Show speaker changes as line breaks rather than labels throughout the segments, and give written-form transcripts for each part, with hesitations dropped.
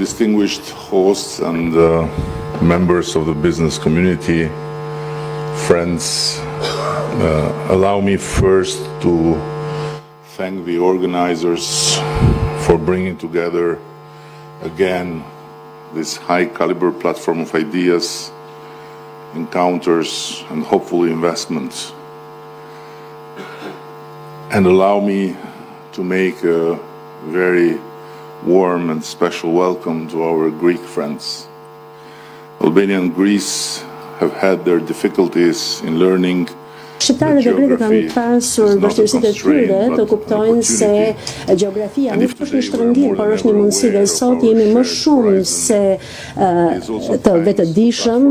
distinguished hosts and members of the business community, friends, allow me first to thank the organizers for bringing together again this high caliber platform of ideas, encounters, and hopefully investments. And allow me to make a very warm and special welcome to our Greek friends. Albania and Greece have had their difficulties in learning.
Shqiptarët dhe Grekët kanë pasur vështirësitë e tyre të kuptojnë se gjeografia nuk është një shtrëngim, por është një mundësi dhe sot jemi më shumë se të vetëdijshëm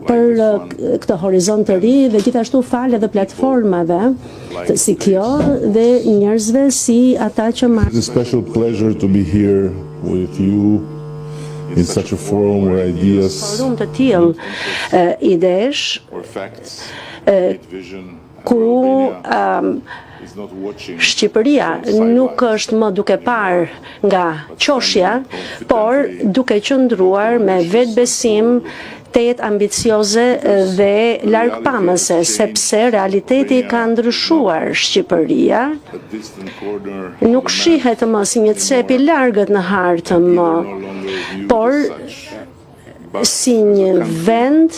për këtë horizont të ri dhe gjithashtu falë edhe platformave si kjo dhe njerëzve si ata që
It's a special pleasure to be here with you in such a forum where ideas
forum të tillë idesh ku Shqipëria nuk është më duke parë nga qoshja, por duke qëndruar me vetbesim, të jetë ambicioze dhe largpamëse, sepse realiteti ka ndryshuar. Shqipëria nuk shihet më si një cep i largët në hartën më, por si një vend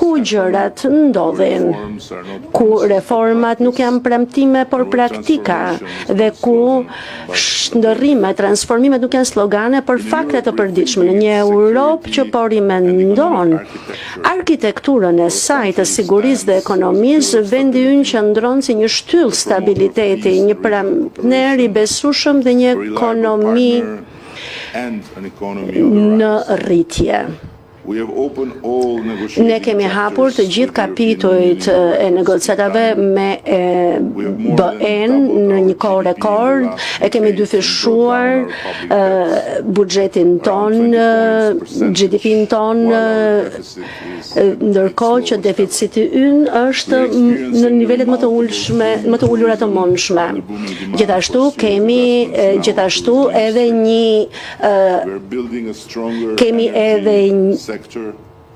ku gjërat ndodhin, ku reformat nuk janë premtime por praktika dhe ku ndërrimet, transformimet nuk janë slogane por fakte të përditshme. Në një Europë që po rimendon arkitekturën e saj të sigurisë dhe ekonomisë, vendi ynë qëndron si një shtyllë stabiliteti, një partner i besueshëm dhe një ekonomi në rritje. Ne kemi hapur të gjithë kapitujt e negociatave me BE-n në një kohë rekord, e kemi dyfishuar buxhetin ton, GDP-n ton, ndërkohë që deficiti ynë është në nivelet më të ulura të mundshme. Gjithashtu kemi edhe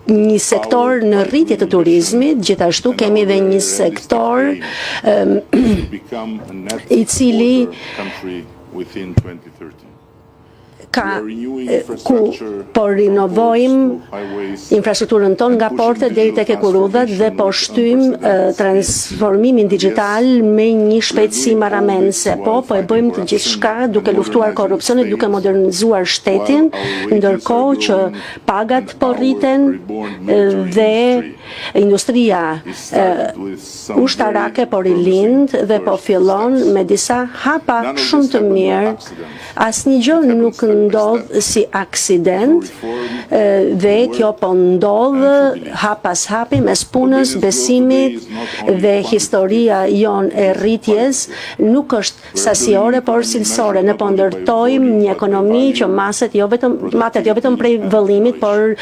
një sektor në rritje të turizmit, gjithashtu kemi edhe një sektor i cili ku po rinovojmë infrastrukturën tonë nga portet deri tek ekurudhat dhe po shtyjmë transformimin digjital me një shpejtësi marramense. Po e bëjmë të gjithçka duke luftuar korrupsionin, duke modernizuar shtetin, ndërkohë që pagat po rriten dhe industria ushtarake po rilind dhe po fillon me disa hapa shumë të mirë. Asnjë gjë nuk ndodh si aksident dhe kjo po ndodh hap pas hapi mes punës, besimit dhe historia jon e rritjes nuk është sasiore por cilësore. Ne po ndërtojmë një ekonomi që matet jo vetëm prej vëllimit, por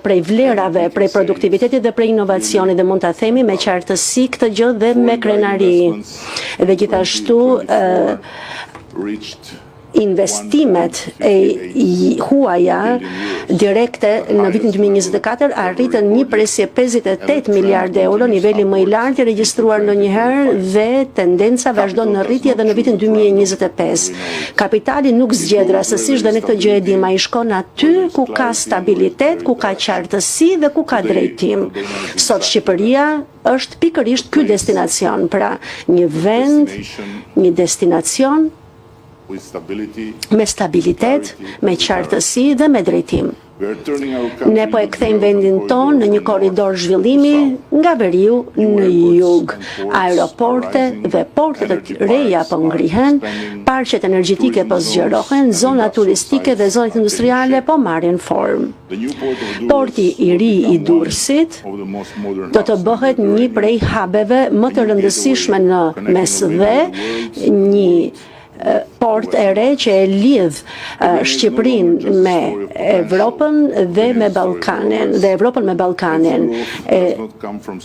prej vlerave, prej produktivitetit dhe prej inovacionit, dhe mund ta themi me qartësi këtë gjë dhe me krenari. Dhe gjithashtu investimet e huaja direkte në vitin 2024 arritën 1.58 miliardë euro, niveli më i lartë i regjistruar ndonjëherë dhe tendenca vazhdon në rritje edhe në vitin 2025. Kapitali nuk zgjedh rastësisht dhe ne këtë gjë e dim, ai shkon aty ku ka stabilitet, ku ka qartësi dhe ku ka drejtim. Sot Shqipëria është pikërisht ky destinacion, pra një vend, një destinacion me stabilitet, me qartësi dhe me drejtim. Ne po e kthejmë vendin ton në një korridor zhvillimi nga veriu në jug. Aeroporte dhe porte të reja po ngrihen, parqet energjetike po zgjerohen, zona turistike dhe zonat industriale po marrin formë. Porti i ri i Durrësit do të bëhet një prej hubeve më të rëndësishme në mes dhe një port e re që e lidh Shqipërinë me Evropën dhe me Ballkanin, dhe Evropën me Ballkanin.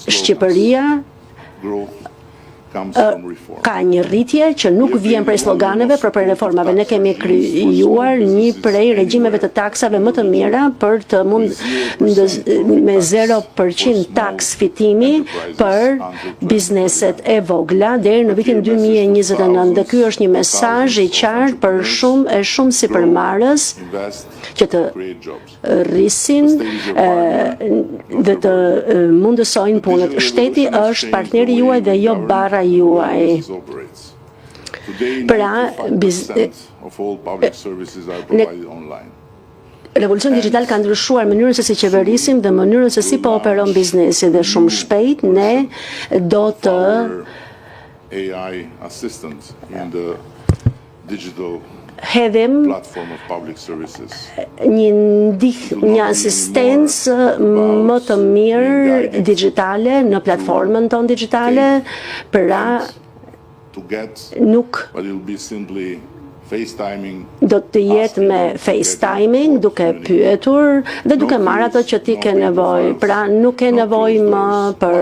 Shqipëria
comes from reform.
Ka një rritje që nuk vjen prej sloganeve, por prej reformave. Ne kemi krijuar një prej regjimeve të taksave më të mira për të me 0% taks fitimi për bizneset e vogla deri në vitin 2029. Dhe ky është një mesazh i qartë për shumë sipërmarrës që të rrisin dhe të mundësojnë punët. Shteti është partneri juaj dhe jo barra juaj. Pra, revolucioni digital ka ndryshuar mënyrën se si qeverisim dhe mënyrën se si po operon biznesi dhe shumë shpejt ne do të
AI assistant in the digital
hedhim një asistencë më të mirë digjitale në platformën tonë digjitale, pra nuk do të jetë me FaceTiming, duke pyetur dhe duke marrë ato që ti ke nevojë. Pra nuk ke nevojë më për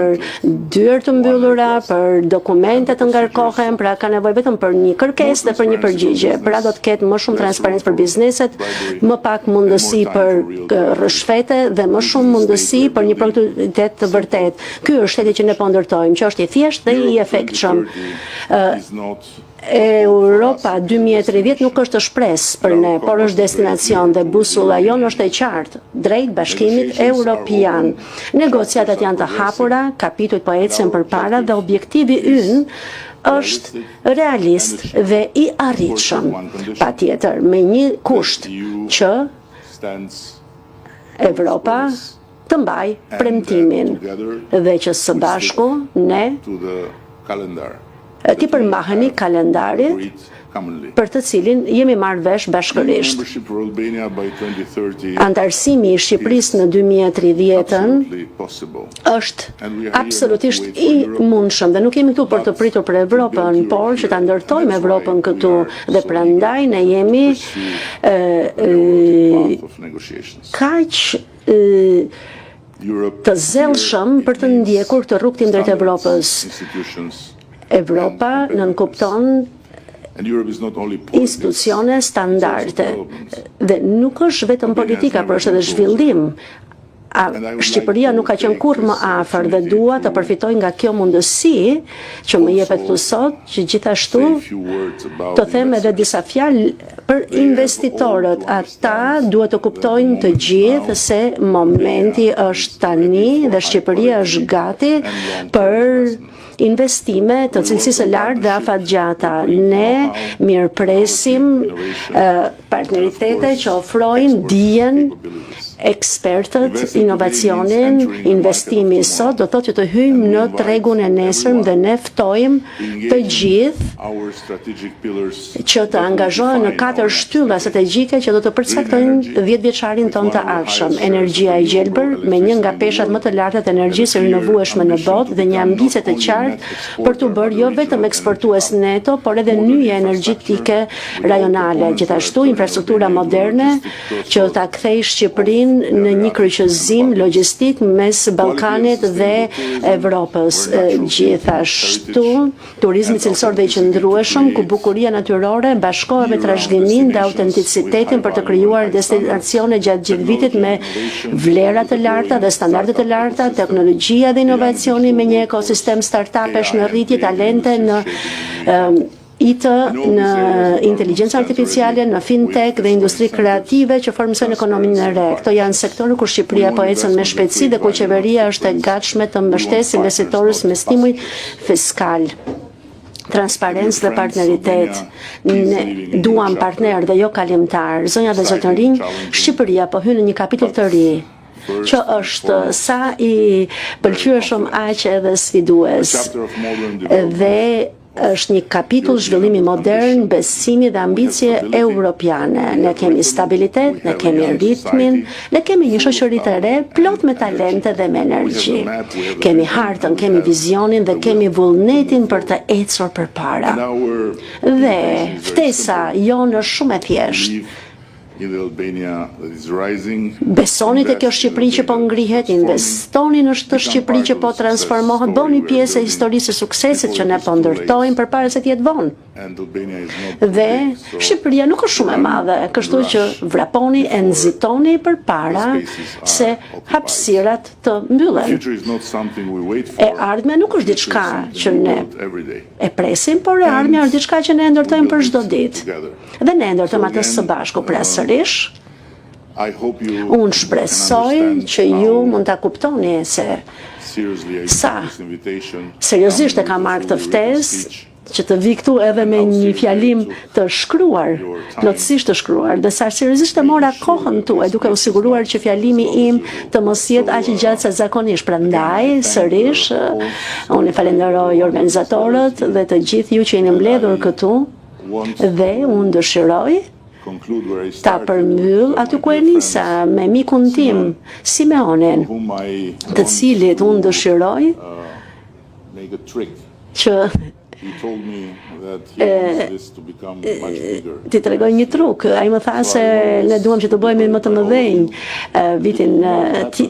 dyert të mbyllura, për dokumente të ngarkohen, pra ka nevojë vetëm për një kërkesë dhe për një përgjigje. Pra do të ketë më shumë transparencë për bizneset, më pak mundësi për rrëshfete dhe më shumë mundësi për një produktivitet të vërtet. Ky është shteti që ne po ndërtojmë, që është i thjeshtë dhe i efektshëm. Europa 2030 nuk është shpresë për ne, por është destinacion dhe busulla jonë është e qartë, drejt bashkimit evropian. Negociatat janë të hapura, kapitujt po ecën përpara dhe objektivi ynë është realist dhe i arritshëm. Patjetër, me një kusht që Evropa të mbaj premtimin dhe që së bashku ne ti përmbaheni kalendarit për të cilin jemi marrë vesh bashkërisht. Antarësimi i Shqipërisë në 2030 është absolutisht i mundshëm dhe nuk jemi këtu për të pritur për Evropën, por që ta ndërtojmë Evropën këtu dhe prandaj ne jemi kaq të zellshëm për të ndjekur këtë rrugtim drejt Evropës. Evropa nënkupton institucione standarde dhe nuk është vetëm politika, por është edhe zhvillim. Shqipëria nuk ka qenë kurrë më afër dhe dua të përfitoj nga kjo mundësi që më jepet këtu sot, që gjithashtu të them edhe disa fjalë për investitorët. Ata duhet të kuptojnë të gjithë se momenti është tani dhe Shqipëria është gati për investime të cilësisë lartë dhe afatgjata. Ne mirëpresim partneritete që ofrojnë dijen, ekspertët, inovacionin, investimi sot do thotë që të hyjmë në tregun e nesërm dhe ne ftojmë të gjithë që të angazhohen në 4 shtylla strategjike që do të përcaktojnë 10-vjeçarin ton të ardhshëm. Energjia e gjelbër me një nga peshat më të larta të energjisë rinovueshme në botë dhe një ambicie të qartë për të bërë jo vetëm eksportues neto, por edhe nyje energjetike rajonale. Gjithashtu infrastruktura moderne që ta kthejë Shqipërinë në një kryqëzim logjistik mes Ballkanit dhe Evropës. Gjithashtu, turizmi cilësor dhe i qëndrueshëm, ku bukuria natyrore bashkohet me trashëgiminë dhe autenticitetin për të krijuar destinacione gjatë gjithë vitit me vlera të larta dhe standarde të larta, teknologjia dhe inovacioni me një ekosistem startupesh në rritje, talente në IT, në inteligjencë artificiale, në fintech dhe industri kreative që formësojnë ekonominë e re. Këto janë sektorë ku Shqipëria po ecën me shpejtësi dhe ku qeveria është e gatshme të mbështesë investitorës me stimuj fiskal, transparencë dhe partneritet. Ne duam partner dhe jo kalimtar. Zonja dhe zotërinj, Shqipëria po hyn në një kapitull të ri që është sa i pëlqyeshëm aq edhe sfidues. Dhe është një kapitull zhvillimi modern, besimi dhe ambicie europiane. Ne kemi stabilitet, ne kemi ritmin, ne kemi një shoqëri të re, plot me talente dhe me energji. Kemi hartën, kemi vizionin dhe kemi vullnetin për të ecur përpara. Dhe ftesa jonë është shumë e thjeshtë.
in the Albania that is rising.
Besoni te kjo Shqipëri që po ngrihet, investoni në këtë Shqipëri që po transformohet, bëni pjesë e historisë së suksesit që ne po ndërtojmë përpara se të jetë vonë.
And Albania is not
Dhe
big, so
Shqipëria nuk është shumë e madhe, kështu që vraponi e nxitoni përpara se hapësirat të mbyllen.
future is not something we wait
E
for.
ardhmja nuk është diçka që ne
Every day.
e presim, por e ardhmja është diçka që ne ndërtojmë për çdo ditë.
Together.
Dhe ne ndërtojmë atë së bashku. Pra sërish,
I hope you
unë
can
shpresoj
understand
që ju
how
mund ta kuptoni se
seriously I
sa
take this invitation.
seriozisht e kam marrë këtë ftesë që të vi këtu edhe me një fjalim të shkruar, plotësisht të shkruar, dhe sa seriozisht e mora kohën tuaj duke u siguruar që fjalimi im të mos jetë aq i gjatë sa zakonisht. Prandaj sërish unë falenderoj organizatorët dhe të gjithë ju që jeni mbledhur këtu dhe unë dëshiroj
Conclude where I
ta
started,
përmbyll aty ku e nisa me mikun tim Simeonin,
whom I
të cilit unë dëshiroj
make a trick.
që
He told me that he wants this to become much bigger.
ti tregoj një truk. Ai më tha se ne duam që të bëhemi më të mëdhenj vitin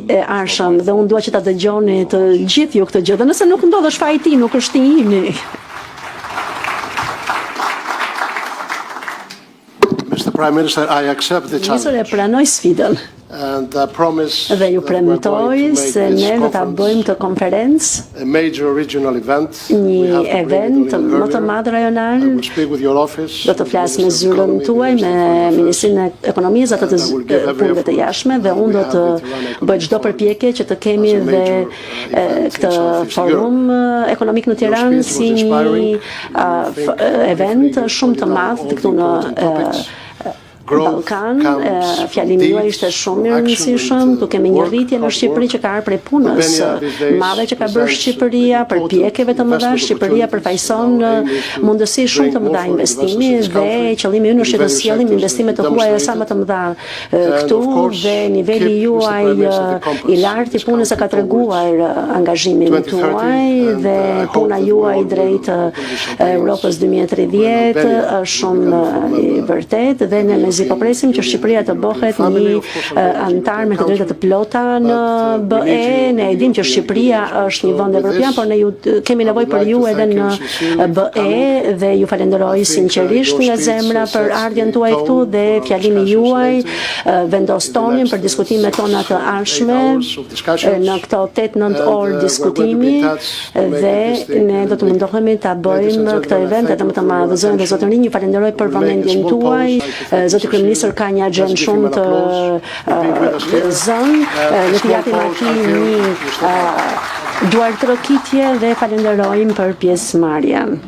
e ardhshëm dhe unë dua që ta dëgjoni të gjithë ju këtë gjë. Dhe nëse nuk ndodh është faji i tij, nuk është i imi.
Mr. Prime Minister, I accept the
Nisur e
challenge
pranoj sfidën
and I promise
dhe ju
that we're going
premtoj
to make
se
this
ne do ta
conference
bëjmë të konferencë
a major regional event. We
një
have to bring it
event
in
më të
earlier.
madh rajonal.
I will speak with your office.
Do të flas me zyrën tuaj, me Ministrinë e Ekonomisë, atë të punëve të jashtme, dhe unë do të bëj çdo përpjekje që të kemi dhe këtë forum ekonomik në Tiranë si një event shumë të madh këtu në Ballkan. Fjalimi juaj ishte shumë i rëndësishëm. Tu kemi një rritje në Shqipëri që ka ardhur prej punës madhe që ka bërë Shqipëria, për pjekjeve të mëdha. Shqipëria përfaqëson mundësi shumë të mëdha investimi dhe qëllimi ynë është që të sjellim investime të huaja sa më të mëdha këtu dhe niveli juaj i lartë i punës e ka treguar angazhimin tuaj dhe puna juaj drejt Europës 2030 është shumë i vërtet dhe ne po presim që Shqipëria të bëhet një antar me të drejta të plota në BE. Ne e dim që Shqipëria është një vend evropian, por ne kemi nevojë për ju edhe në BE dhe ju falenderoj sinqerisht nga zemra për ardhmën tuaj këtu dhe fjalimin juaj vendos tonin për diskutimet tona të ardhshme në këto 8-9 orë diskutimi dhe ne do të mundohemi ta bëjmë këtë event edhe më të madh. Zotërin dhe zotërin, ju falenderoj për vëmendjen tuaj. Zoti kryeministër ka një agjendë shumë të zënë. Ne t'i japim atij një duartrokitje dhe falenderojmë për pjesëmarrjen.